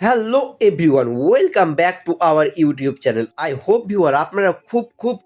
Hello everyone, welcome back to our YouTube channel. I hope viewer আপনারা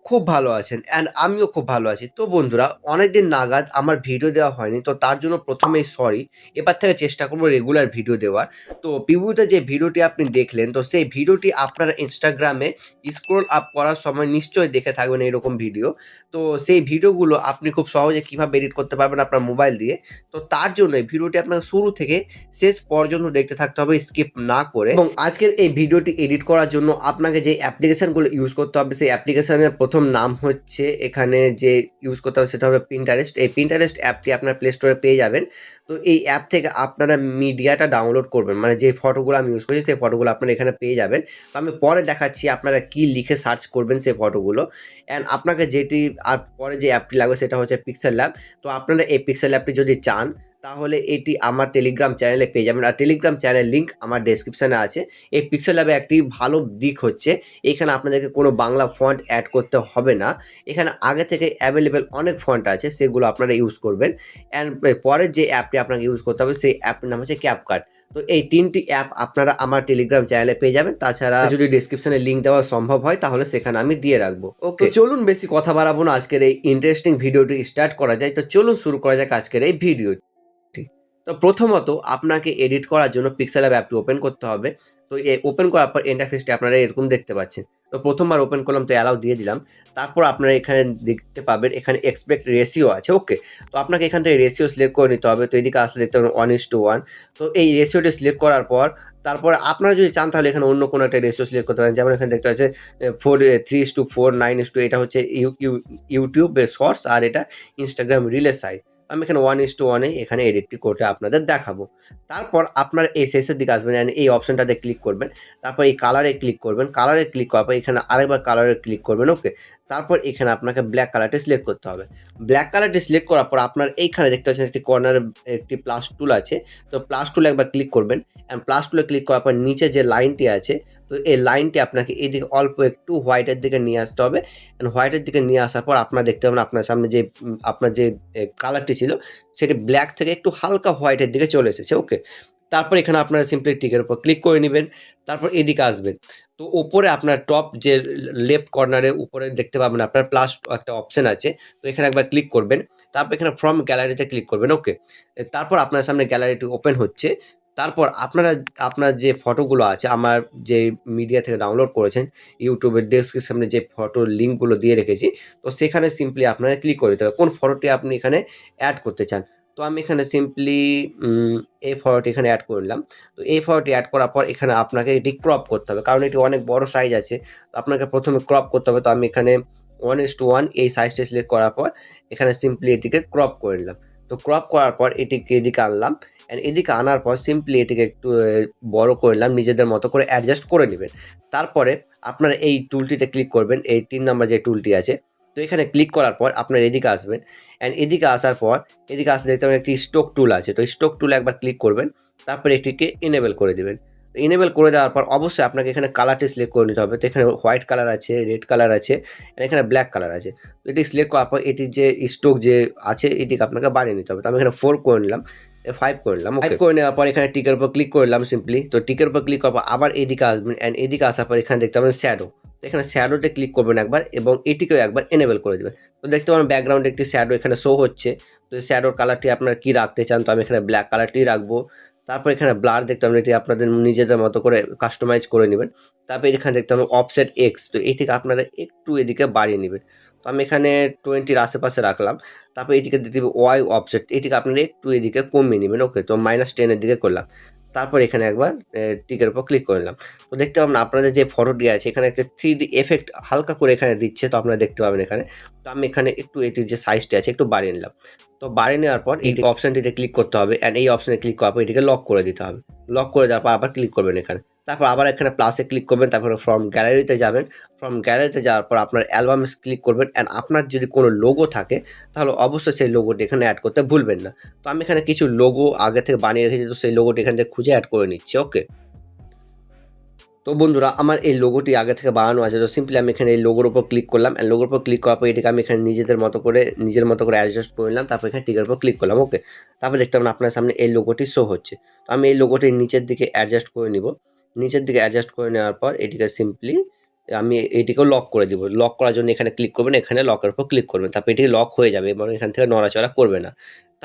খুব ভালো আছেন অ্যান্ড আমিও খুব ভালো আছি। তো বন্ধুরা, অনেকদিন নাগাদ আমার ভিডিও দেওয়া হয়নি, তো তার জন্য প্রথমেই সরি। এবার থেকে চেষ্টা করবো রেগুলার ভিডিও দেওয়ার। তো প্রিভিউতে যে ভিডিওটি আপনি দেখলেন, তো সেই ভিডিওটি আপনারা ইনস্টাগ্রামে স্ক্রোল আপ করার সময় নিশ্চয়ই দেখে থাকবেন এইরকম ভিডিও। তো সেই ভিডিওগুলো আপনি খুব সহজে কীভাবে এডিট করতে পারবেন আপনার মোবাইল দিয়ে। তো তার জন্য এই ভিডিওটি আপনাকে শুরু থেকে শেষ পর্যন্ত দেখতে থাকতে হবে স্কিপ না করে। এবং আজকের এই ভিডিওটি এডিট করার জন্য আপনাকে যে অ্যাপ্লিকেশনগুলো ইউজ করতে হবে, সেই অ্যাপ্লিকেশনের প্রথম নাম হচ্ছে, এখানে যে ইউজ করতে হবে সেটা হবে পিন্টারেস্ট। এই পিন্টারেস্ট অ্যাপটি আপনার প্লে স্টোরে পেয়ে যাবেন। তো এই অ্যাপ থেকে আপনারা মিডিয়াটা ডাউনলোড করবেন, মানে যে ফটোগুলো আমি ইউজ করছি সেই ফটোগুলো আপনারা এখানে পেয়ে যাবেন। তো আমি পরে দেখাচ্ছি আপনারা কি লিখে সার্চ করবেন সেই ফটোগুলো। অ্যান্ড আপনাকে যেটি আর পরে যে অ্যাপটি লাগবে সেটা হচ্ছে পিক্সেল ল্যাব। তো আপনারা এই পিক্সেল ল্যাবটি যদি চান তাহলে এটি আমার টেলিগ্রাম চ্যানেলে পেয়ে যাবেন, আর টেলিগ্রাম চ্যানেলের লিঙ্ক আমার ডেসক্রিপশানে আছে। এই পিক্সেল ল্যাবে একটি ভালো দিক হচ্ছে এখানে আপনাদেরকে কোনো বাংলা ফন্ট অ্যাড করতে হবে না। এখানে আগে থেকে অ্যাভেলেবেল অনেক ফন্ট আছে, সেগুলো আপনারা ইউজ করবেন। অ্যান্ড পরের যে অ্যাপটি আপনাকে ইউজ করতে হবে সেই অ্যাপটির নাম হচ্ছে ক্যাপকাট। তো এই তিনটি অ্যাপ আপনারা আমার টেলিগ্রাম চ্যানেলে পেয়ে যাবেন। তাছাড়া যদি ডিসক্রিপশনে লিঙ্ক দেওয়া সম্ভব হয় তাহলে সেখানে আমি দিয়ে রাখবো। ওকে, চলুন বেশি কথা বাড়াবো না, আজকের এই ইন্টারেস্টিং ভিডিওটি স্টার্ট করা যায়। তো চলুন শুরু করা যাক আজকের এই ভিডিও। তো প্রথমত আপনাকে এডিট করার জন্য পিক্সেল ল্যাব অ্যাপটি ওপেন করতে হবে। তো ওপেন করার পর ইন্টারফেসটি আপনারা এরকম দেখতে পাচ্ছেন। তো প্রথমবার ওপেন করলাম, তো অ্যালাউ দিয়ে দিলাম। তারপর আপনারা এখানে দেখতে পাবেন এখানে এক্সপেক্ট রেশিও আছে। ওকে, তো আপনাকে এখান থেকে রেশিও সিলেক্ট করে নিতে হবে। তো এদিকে আসলে দেখতে পাবেন 1:1। তো এই রেশিওটি সিলেক্ট করার পর তারপরে আপনারা যদি চান তাহলে এখানে অন্য কোনো একটা রেশিও সিলেক্ট করতে পারেন। যেমন এখানে দেখতে পাচ্ছেন 3:4, 9:2। এটা হচ্ছে ইউটিউব শর্টস, আর এটা ইনস্টাগ্রাম রিলের সাইজ। আমি এখানে 1:1 এখানে এডিটটি করে আপনাদের দেখাবো। তারপর আপনার এই শেষের দিকে আসবেন অ্যান্ড এই অপশনটাতে ক্লিক করবেন। তারপর এই কালারে ক্লিক করবেন। কালারে ক্লিক করার পর এখানে আরেকবার কালারে ক্লিক করবেন। ওকে, তারপর এখানে আপনাকে ব্ল্যাক কালারটি সিলেক্ট করতে হবে। ব্ল্যাক কালারটি সিলেক্ট করার পর আপনার এইখানে দেখতে পাচ্ছেন একটি কর্নারে একটি প্লাস টুল আছে। তো প্লাস টুলে একবার ক্লিক করবেন অ্যান্ড প্লাস টুলে ক্লিক করার পর নিচে যে লাইনটি আছে, তো এই লাইনটি আপনাকে এদিকে অল্প একটু হোয়াইটের দিকে নিয়ে আসতে হবে। অ্যান্ড হোয়াইটের দিকে নিয়ে আসার পর আপনারা দেখতে পাবেন আপনার সামনে যে আপনার যে কালারটি ছিল সেটি ব্ল্যাক থেকে একটু হালকা হোয়াইটের দিকে চলে এসেছে। ওকে, তারপর এখানে আপনারা সিম্পলি টিকের উপর ক্লিক করে নেবেন। তারপর এদিকে আসবেন। তো ওপরে আপনার টপ যে লেফট কর্নারে উপরে দেখতে পাবেন আপনার প্লাস একটা অপশন আছে। তো এখানে একবার ক্লিক করবেন। তারপর এখানে ফ্রম গ্যালারিতে ক্লিক করবেন। ওকে, তারপর আপনার সামনে গ্যালারিটি ওপেন হচ্ছে। তারপর আপনার যে ফটোগুলো আছে আমার যে মিডিয়া থেকে ডাউনলোড করেছেন, ইউটিউবের ডেসক্রিপশনে যে ফটো লিঙ্কগুলো দিয়ে রেখেছি, তো সেখানে সিম্পলি আপনারা ক্লিক করে দিতে হবে কোন ফটোটি আপনি এখানে অ্যাড করতে চান। তো আমি এখানে সিম্পলি এই ফটোটি এখানে অ্যাড করলাম। তো এই ফটোটি অ্যাড করার পর এখানে আপনাকে এটি ক্রপ করতে হবে, কারণ এটি অনেক বড় সাইজ আছে। তো আপনাকে প্রথমে ক্রপ করতে হবে। তো আমি এখানে 1:1 এই সাইজটা সিলেক্ট করার পর এখানে সিম্পলি এটিকে ক্রপ করে নিলাম। তো ক্রপ করার পর এটিকে এদিকে আনলাম অ্যান্ড এদিকে আনার পর সিম্পলি এটিকে একটু বড় করলাম, নিজেদের মতো করে অ্যাডজাস্ট করে নেবেন। তারপরে আপনারা এই টুলটিতে ক্লিক করবেন, এই 3 নাম্বার যে টুলটি আছে। তো এখানে ক্লিক করার পর আপনার এদিকে আসবেন অ্যান্ড এদিকে আসার পর এদিকে আসলে দেখতে পাবেন একটি স্টোক টুল আছে। তো স্টোক টুলে একবার ক্লিক করবেন, তারপর এটিকে এনেবেল করে দেবেন। এনেবেল করে দেওয়ার পর অবশ্যই আপনাকে এখানে কালারটি সিলেক্ট করে নিতে হবে। তো এখানে হোয়াইট কালার আছে, রেড কালার আছে, এখানে ব্ল্যাক কালার আছে। তো এটি সিলেক্ট করার পর এটির যে স্টোক যে আছে এটিকে আপনাকে বাড়িয়ে নিতে হবে। তো আমি এখানে 4 করে নিলাম, 5 করে নিলাম। 5 করে নেওয়ার পর এখানে টিকের উপর ক্লিক করলাম সিম্পলি। তো টিকের উপর ক্লিক করার পর আবার এদিকে আসবেন অ্যান্ড এদিকে আসার পর এখানে দেখতে পাবেন শ্যাডো। এখানে শ্যাডোতে ক্লিক করবেন একবার এবং এটিকেও একবার এনেবেল করে দেবেন। তো দেখতে পাবেন ব্যাকগ্রাউন্ডে একটি শ্যাডো এখানে শো হচ্ছে। তো শ্যাডোর কালারটি আপনারা কী রাখতে চান, তো আমি এখানে ব্ল্যাক কালারটি রাখবো। তারপর এখানে ব্লার দেখতে পাবেন, এটি আপনাদের নিজেদের মতো করে কাস্টমাইজ করে নেবেন। তারপর এখানে দেখতে পাবেন অফসেট এক্স, তো এটিকে আপনারা একটু এদিকে বাড়িয়ে নেবেন। তো আমি এখানে 20-র আশেপাশে রাখলাম। তারপর এটিকে দিতে হবে ওয়াই অফসেট, এটিকে আপনারা একটু এদিকে কমিয়ে নেবেন। ওকে, তো -10-এর দিকে করলাম। তারপর এখানে একবার টিকের উপর ক্লিক করে নিলাম। তো দেখতে পাবেন আপনাদের যে ফটোটি আছে এখানে একটা 3D এফেক্ট হালকা করে এখানে দিচ্ছে, তো আপনারা দেখতে পাবেন এখানে। তো আমি এখানে একটু এটির যে সাইজটি আছে একটু বাড়িয়ে নিলাম। তো বাড়িয়ে নেওয়ার পর এই অপশানটিতে ক্লিক করতে হবে অ্যান্ড এই অপশানে ক্লিক করার পর এটিকে লক করে দিতে হবে। লক করে দেওয়ার পর আবার ক্লিক করবেন এখানে। তারপর আবার এখানে প্লাসে ক্লিক করবেন, তারপরে ফ্রম গ্যালারিতে যাবেন। ফ্রম গ্যালারিতে যাওয়ার পর আপনার অ্যালবামে ক্লিক করবেন অ্যান্ড আপনার যদি কোনো লোগো থাকে তাহলে অবশ্যই সেই লোগোটি এখানে অ্যাড করতে ভুলবেন না। তো আমি এখানে কিছু লোগো আগে থেকে বানিয়ে রেখেছি, তো সেই লোগোটি এখান থেকে খুঁজে অ্যাড করে নিচ্ছি। ওকে, তো বন্ধুরা আমার এই লোগোটি আগে থেকে বানানো আছে। তো সিম্পলি আমি এখানে এই লোগোর উপর ক্লিক করলাম অ্যান্ড লোগোর উপর ক্লিক করার পর এটিকে আমি এখানে নিজের মতো করে অ্যাডজাস্ট করে নিলাম। তারপর এখানে টিকের উপর ক্লিক করলাম। ওকে, তারপর দেখতে পাবেন আপনার সামনে এই লোগোটি শো হচ্ছে। তো আমি এই লোগোটির নিচের দিকে অ্যাডজাস্ট করে নিব। নিচের দিকে অ্যাডজাস্ট করে নেওয়ার পর এটিকে সিম্পলি আমি এটিকেও লক করে দিব। লক করার জন্য এখানে ক্লিক করবেন, এখানে লকের উপর ক্লিক করবেন, তারপর এটি লক হয়ে যাবে এবং এখান থেকে নড়াচড়া করবে না।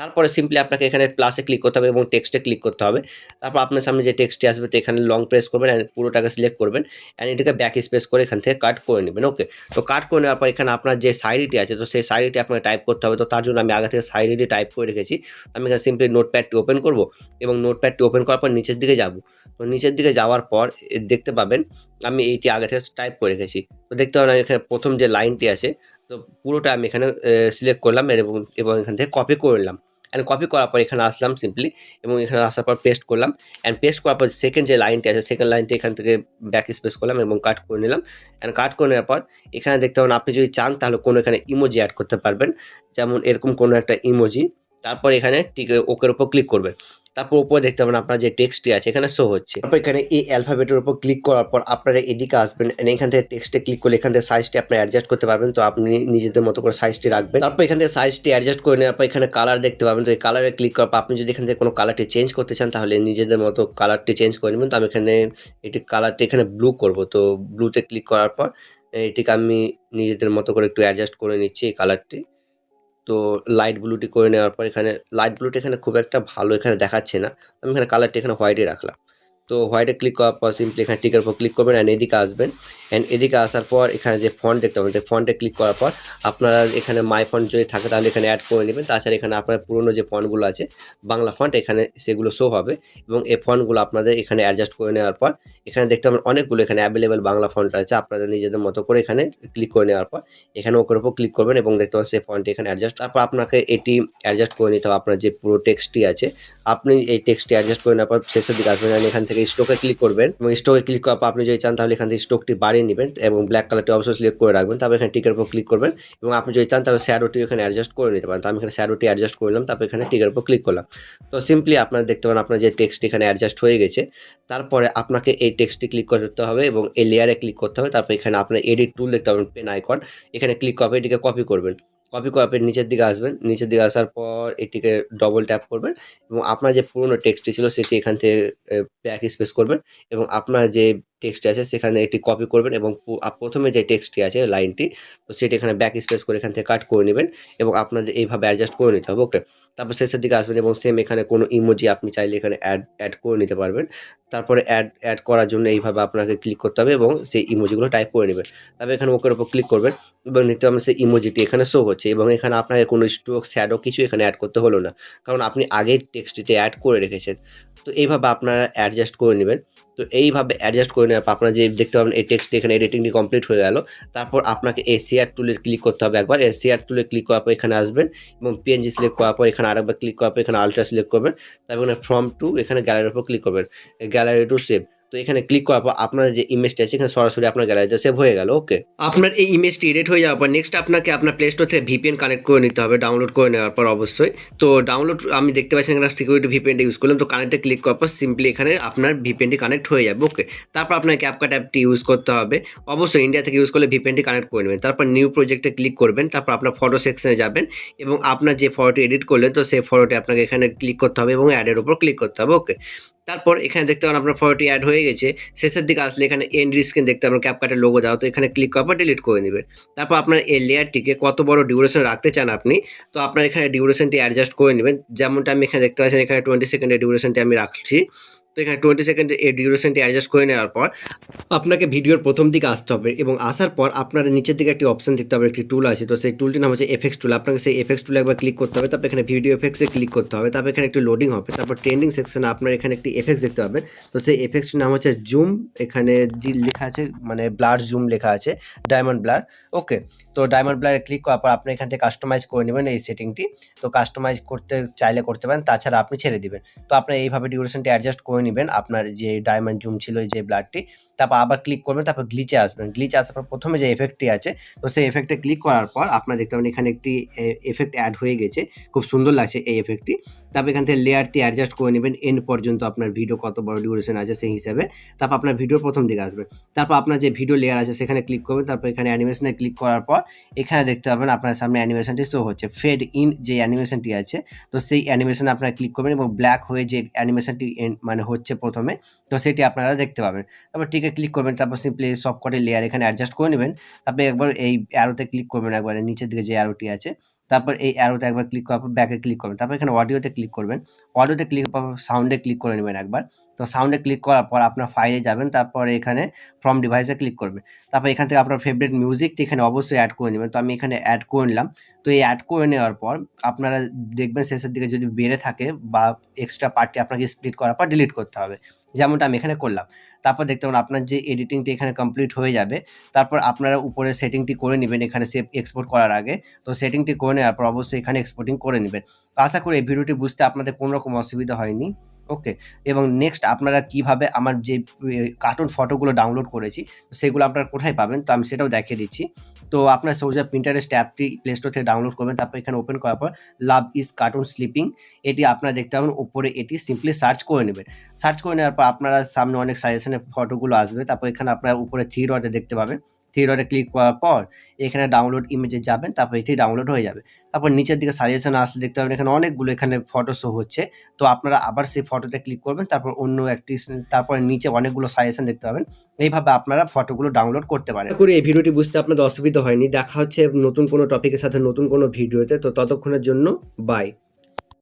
তারপরে সিম্পলি আপনাকে এখানে প্লাসে ক্লিক করতে হবে এবং টেক্সটে ক্লিক করতে হবে। তারপর আপনার সামনে যে টেক্সটটি আসবে তো এখানে লং প্রেস করবেন অ্যান্ড পুরোটাকে সিলেক্ট করবেন অ্যান্ড এটাকে ব্যাক স্পেস করে এখান থেকে কাট করে নেবেন। ওকে, তো কাট করে নেওয়ার পর এখানে আপনার যে সাইডটি আছে তো সেই সাইডটি আপনাকে টাইপ করতে হবে। তো তার জন্য আমি আগে থেকে সাইডটি টাইপ করে রেখেছি। আমি এখানে সিম্পলি নোটপ্যাডটি ওপেন করব এবং নোটপ্যাডটি ওপেন করার পর নিচের দিকে যাব। তো নিচের দিকে যাওয়ার পর দেখতে পাবেন আমি এইটি আগে থেকে টাইপ করে রেখেছি। তো দেখতে পাবেন এখানে প্রথম যে লাইনটি আছে তো পুরোটা আমি এখানে সিলেক্ট করলাম এবং এখান থেকে কপি করে নিলাম। অ্যান্ড কপি করার পর এখানে আসলাম সিম্পলি এবং এখানে আসার পর পেস্ট করলাম অ্যান্ড পেস্ট করার পর সেকেন্ড যে লাইনটি আছে সেকেন্ড লাইনটি এখান থেকে ব্যাক স্পেস করলাম এবং কাট করে নিলাম। অ্যান্ড কাট করে নেওয়ার পর এখানে দেখতে পাবেন আপনি যদি চান তাহলে কোনো এখানে ইমোজি অ্যাড করতে পারবেন, যেমন এরকম কোনো একটা ইমোজি। তারপর এখানে ঠিক ওকের উপর ক্লিক করবেন। তারপর উপরে দেখতে পাবেন আপনার যে টেক্সটটি আছে এখানে শো হচ্ছে। তারপর এখানে এই অ্যালফাবেটের উপর ক্লিক করার পর আপনারা এদিকে আসবেন and এখান থেকে টেক্সটে ক্লিক করলে এখান থেকে সাইজটি আপনি অ্যাডজাস্ট করতে পারবেন। তো আপনি নিজেদের মতো করে সাইজটি রাখবেন। তারপর এখান থেকে সাইজটি অ্যাডজাস্ট করে নেওয়ার পর এখানে কালার দেখতে পাবেন। তো এই কালারে ক্লিক করার পর আপনি যদি এখান থেকে কোনো কালারটি চেঞ্জ করতে চান তাহলে নিজেদের মতো কালারটি চেঞ্জ করে নেবেন। তো আমি এখানে এটি কালারটি এখানে ব্লু করব। তো ব্লুতে ক্লিক করার পর এটিকে আমি নিজেদের মতো করে একটু অ্যাডজাস্ট করে নিচ্ছি এই কালারটি। তো লাইট ব্লুটি করে নেওয়ার পর এখানে লাইট ব্লুটি এখানে খুব একটা ভালো এখানে দেখাচ্ছে না। আমি এখানে কালারটি এখানে হোয়াইটে রাখলাম। তো হোয়াইটে ক্লিক করার পর সিম্পলি এখানে টিকের উপর ক্লিক করবেন অ্যান্ড এদিকে আসবেন অ্যান্ড এদিকে আসার পর এখানে যে ফন্ট দেখতে পাবেন এই ফন্টে ক্লিক করার পর আপনারা এখানে মাই ফন্ট যদি থাকে তাহলে এখানে অ্যাড করে নেবেন। তাছাড়া এখানে আপনার পুরনো যে ফন্টগুলো আছে বাংলা ফন্ট এখানে সেগুলো শো হবে এবং এই ফন্টগুলো আপনাদের এখানে অ্যাডজাস্ট করে নেওয়ার পর এখানে দেখতে পাবেন অনেকগুলো এখানে অ্যাভেলেবেল বাংলা ফন্ট আছে। আপনাদের নিজেদের মতো করে এখানে ক্লিক করে নেওয়ার পর এখানে ওকের উপর ক্লিক করবেন এবং দেখতে পাবেন সেই ফন্টটি এখানে অ্যাডজাস্ট। তারপর আপনাকে এটি অ্যাডজাস্ট করে নিতে হবে আপনার যে পুরো টেক্সটটি আছে। আপনি এই টেক্সটটি অ্যাডজাস্ট করে নেওয়ার পর শেষের দিকে আসবেন and এখান থেকে স্টোকে ক্লিক করবেন এবং স্টোকে ক্লিক করার পর আপনি যদি চান তাহলে এখান থেকে স্টোকটি বাড়িয়ে নেবেন এবং ব্ল্যাক কালারটি অবশ্যই সিলেক্ট করে রাখবেন। তারপর এখানে টিকের উপর ক্লিক করবেন এবং আপনি যদি চান তাহলে শ্যাডোটি এখানে অ্যাডজাস্ট করে নিতে পারেন। তো আমি এখানে শ্যাডোটি অ্যাডজাস্ট করলাম, তারপর এখানে টিকের উপর ক্লিক করলাম। তো সিম্পলি আপনারা দেখতে পারেন আপনার যে টেক্সটটি এখানে অ্যাডজাস্ট হয়ে গেছে। তারপরে আপনাকে এই টেক্সটটি ক্লিক করতে হবে এবং এই লেয়ারে ক্লিক করতে হবে। তারপর এখানে আপনার এডিট টুল দেখতে পাবেন পেন আইকন, এখানে ক্লিক করে এটিকে কপি করবেন। কপি করার পর নিচের দিকে আসবেন, নিচের দিকে আসার পর এটিকে ডবল ট্যাপ করবেন এবং আপনার যে পুরনো টেক্সটটি ছিল সেটি এখান থেকে ব্যাক স্পেস করবেন এবং আপনার যে টেক্সট আছে সেখানে এটি কপি করবেন এবং প্রথমে যে টেক্সটটি আছে লাইনটি তো সেটি এখানে ব্যাক স্পেস করে এখান থেকে কাট করে নেবেন এবং আপনাদের এইভাবে অ্যাডজাস্ট করে নিতে হবে। ওকে, তারপর শেষের দিকে আসবেন এবং সেম এখানে কোনো ইমোজি আপনি চাইলে এখানে অ্যাড করে নিতে পারবেন। তারপরে অ্যাড করার জন্য এইভাবে আপনাকে ক্লিক করতে হবে এবং সেই ইমোজিগুলো টাইপ করে নেবেন। তারপর এখানে ওকের উপর ক্লিক করবেন এবং দেখতে পাবেন সেই ইমোজিটি এখানে শো হচ্ছে এবং এখানে আপনাকে কোনো স্ট্রোক শ্যাডো কিছু এখানে অ্যাড করতে হলো না, কারণ আপনি আগের টেক্সটটিতে অ্যাড করে রেখেছেন। তো এইভাবে আপনারা অ্যাডজাস্ট করে নেবেন। তো এইভাবে অ্যাডজাস্ট করে নেওয়ার পর আপনারা যে দেখতে পাবেন এই টেক্সটটি এখানে এডিটিংটি কমপ্লিট হয়ে গেল। তারপর আপনাকে এই শেয়ার টুলে ক্লিক করতে হবে একবার। এই শেয়ার টুলে ক্লিক করার পর এখানে আসবেন এবং পিএনজি সিলেক্ট করার পর এখানে আরেকবার ক্লিক করার পর এখানে আল্ট্রা সিলেক্ট করবেন। তারপর এখানে ফ্রম টু এখানে গ্যালারির উপর ক্লিক করবেন, গ্যালারি টু সেভ। তো এখানে ক্লিক করার পর আপনার যে ইমেজটি আছে এখানে সরাসরি আপনার গ্যালারিতে সেভ হয়ে গেল। ওকে, আপনার এই ইমেজটি এডিট হয়ে যাওয়ার পর নেক্সট আপনাকে আপনার প্লে স্টোর থেকে ভিপিএন কানেক্ট করে নিতে হবে, ডাউনলোড করে নেওয়ার পর অবশ্যই। তো ডাউনলোড আমি দেখতে পাচ্ছি এখানে সিকিউরিটি ভিপিএনটা ইউজ করলাম। তো কানেক্টে ক্লিক করার পর সিম্পলি এখানে আপনার ভিপিএনটি কানেক্ট হয়ে যাবে। ওকে, তারপর আপনার ক্যাপকাট অ্যাপটি ইউজ করতে হবে, অবশ্যই ইন্ডিয়া থেকে ইউজ করলে ভিপিএনটি কানেক্ট করে নেবেন। তারপর নিউ প্রজেক্টে ক্লিক করবেন, তারপর আপনার ফটো সেকশনে যাবেন এবং আপনার যে ফটোটি এডিট করলেন তো সেই ফটোটি আপনাকে এখানে ক্লিক করতে হবে এবং অ্যাডের উপর ক্লিক করতে হবে। ওকে, তারপর এখানে দেখতে পাবেন আপনার ফটোটি অ্যাড হয়ে গেছে। শেষের দিকে আসলে এখানে এন্ড স্ক্রিন দেখতে পাবেন ক্যাপকাটের লোগো দেওয়া, তো এখানে ক্লিক করার পর ডিলিট করে নেবেন। তারপর আপনার এই লেয়ারটিকে কত বড় ডিউরেশন রাখতে চান আপনি, তো আপনার এখানে ডিউরেশনটি অ্যাডজাস্ট করে নেবেন। যেমনটা আমি এখানে দেখতে পাচ্ছেন এখানে 20 সেকেন্ডের ডিউরেশনটি আমি রাখছি। তো এখানে 20 সেকেন্ডের এই ডিউরেশনটি অ্যাডজাস্ট করে নেওয়ার পর আপনাকে ভিডিওর প্রথম দিকে আসতে হবে এবং আসার পর আপনার নিচের দিকে একটি অপশন দেখতে হবে, একটি টুল আছে। তো সেই টুলটির নাম হচ্ছে এফএক্স টুল। আপনাকে সেই এফএক্স টুলে একবার ক্লিক করতে হবে, তারপর এখানে ভিডিও এফেক্টসে ক্লিক করতে হবে, তারপর এখানে একটু লোডিং হবে। তারপর ট্রেন্ডিং সেকশনে আপনার এখানে একটি এফেক্টস দেখতে পাবেন। তো সেই এফেক্টসটির নাম হচ্ছে জুম, এখানে লেখা আছে মানে ব্লার জুম লেখা আছে, ডায়মন্ড ব্লার। ওকে, তো ডায়মন্ড ব্লারে ক্লিক করার পর আপনি এখান থেকে কাস্টমাইজ করে নেবেন এই সেটিংটি। তো কাস্টমাইজ করতে চাইলে করতে পারেন, তাছাড়া আপনি ছেড়ে দিবেন। তো আপনি এইভাবে ডিউরেশনটি অ্যাডজাস্ট করে নেবেন আপনার যে ডায়মন্ড জুম ছিল যে ব্লারটি। তারপর আবার ক্লিক করবেন, তারপর গ্লিচে আসবেন। গ্লিচে আসার পর প্রথমে যে এফেক্টটি আছে তো সেই এফেক্টে ক্লিক করার পর আপনার দেখতে পাবেন এখানে একটি এফেক্ট অ্যাড হয়ে গেছে, খুব সুন্দর লাগছে এই এফেক্টটি। তারপর এখান থেকে লেয়ারটি অ্যাডজাস্ট করে নেবেন এন্ড পর্যন্ত আপনার ভিডিও কত বড় ডিউরেশন আছে সেই হিসাবে। তারপর আপনার ভিডিওর প্রথম দিকে আসবে, তারপর আপনার যে ভিডিও লেয়ার আছে সেখানে ক্লিক করবেন। তারপর এখানে অ্যানিমেশনে ক্লিক করার পর এখানে দেখতে পাবেন আপনার সামনে অ্যানিমেশনটি শো হচ্ছে, ফেড ইন যে অ্যানিমেশনটি আছে তো সেই অ্যানিমেশনে আপনারা ক্লিক করবেন এবং ব্ল্যাক হয়ে যে অ্যানিমেশনটি মানে হচ্ছে প্রথমে, তো সেটি আপনারা দেখতে পাবেন। তারপর টিকে ক্লিক করবেন, তারপর সিম্পলি সবকটি লেয়ার এখানে অ্যাডজাস্ট করে নেবেন। তারপরে একবার এই অ্যারোতে ক্লিক করবেন, একবারে নিচের দিকে যে অ্যারোটি আছে, তারপর এই অ্যারোতে একবার ক্লিক করার পর ব্যাকে ক্লিক করবেন। তারপর এখানে অডিওতে ক্লিক করবেন, অডিওতে ক্লিক করার পর সাউন্ডে ক্লিক করে নেবেন একবার। তো সাউন্ডে ক্লিক করার পর আপনার ফাইলে যাবেন, তারপরে এখানে ফ্রম ডিভাইসে ক্লিক করবেন। তারপর এখান থেকে আপনার ফেভারিট মিউজিকটি এখানে অবশ্যই অ্যাড করে নেবেন। তো আমি এখানে অ্যাড করে নিলাম। তো এই অ্যাড করে নেওয়ার পর আপনারা দেখবেন শেষের দিকে যদি বেড়ে থাকে বা এক্সট্রা পার্টটি আপনাকে স্প্লিট করার পর ডিলিট করতে হবে, যেমনটা আমি এখানে করলাম। তারপর দেখতে পাবেন আপনার যে এডিটিংটি এখানে কমপ্লিট হয়ে যাবে। তারপর আপনারা উপরে সেটিংটি করে নেবেন এখানে সেভ এক্সপোর্ট করার আগে। তো সেটিংটি করে নেওয়ার পর অবশ্যই এখানে এক্সপোর্টিং করে নেবেন। আশা করি এই ভিডিওটি বুঝতে আপনাদের কোনো রকম অসুবিধা হয়নি। ওকে, এবং নেক্সট আপনারা কিভাবে আমার যে কার্টুন ফটোগুলো ডাউনলোড করেছি সেগুলো আপনারা কোথায় পাবেন, তো আমি সেটাও দেখিয়ে দিচ্ছি। তো আপনার সোজা Pinterest অ্যাপটি প্লে স্টোর থেকে ডাউনলোড করবেন। তারপর এখানে ওপেন করার পর লাভ ইজ কার্টুন স্লিপিং, এটি আপনারা দেখতে পাবেন উপরে, এটি সিম্পলি সার্চ করে নেবেন। সার্চ করে নেওয়ার পর আপনারা সামনে অনেক সাজেশনের ফটোগুলো আসবে। তারপর এখানে আপনারা উপরে 3 ডটে দেখতে পাবেন, 3 ডটে ক্লিক করার পর এখানে ডাউনলোড ইমেজে যাবেন, তারপর এটি ডাউনলোড হয়ে যাবে। তারপর নিচের দিকে সাজেশন আসলে দেখতে পাবেন এখানে অনেকগুলো এখানে ফটো শো হচ্ছে। তো আপনারা আবার সেই ফটোতে ক্লিক করবেন, তারপর অন্য একটি, তারপরে নিচে অনেকগুলো সাজেশন দেখতে পাবেন। এইভাবে আপনারা ফটোগুলো ডাউনলোড করতে পারেন। আশা করি এই ভিডিওটি বুঝতে আপনাদের অসুবিধা হয়নি। দেখা হচ্ছে নতুন কোনো টপিকের সাথে নতুন কোনো ভিডিওতে। তো ততক্ষণের জন্য বাই।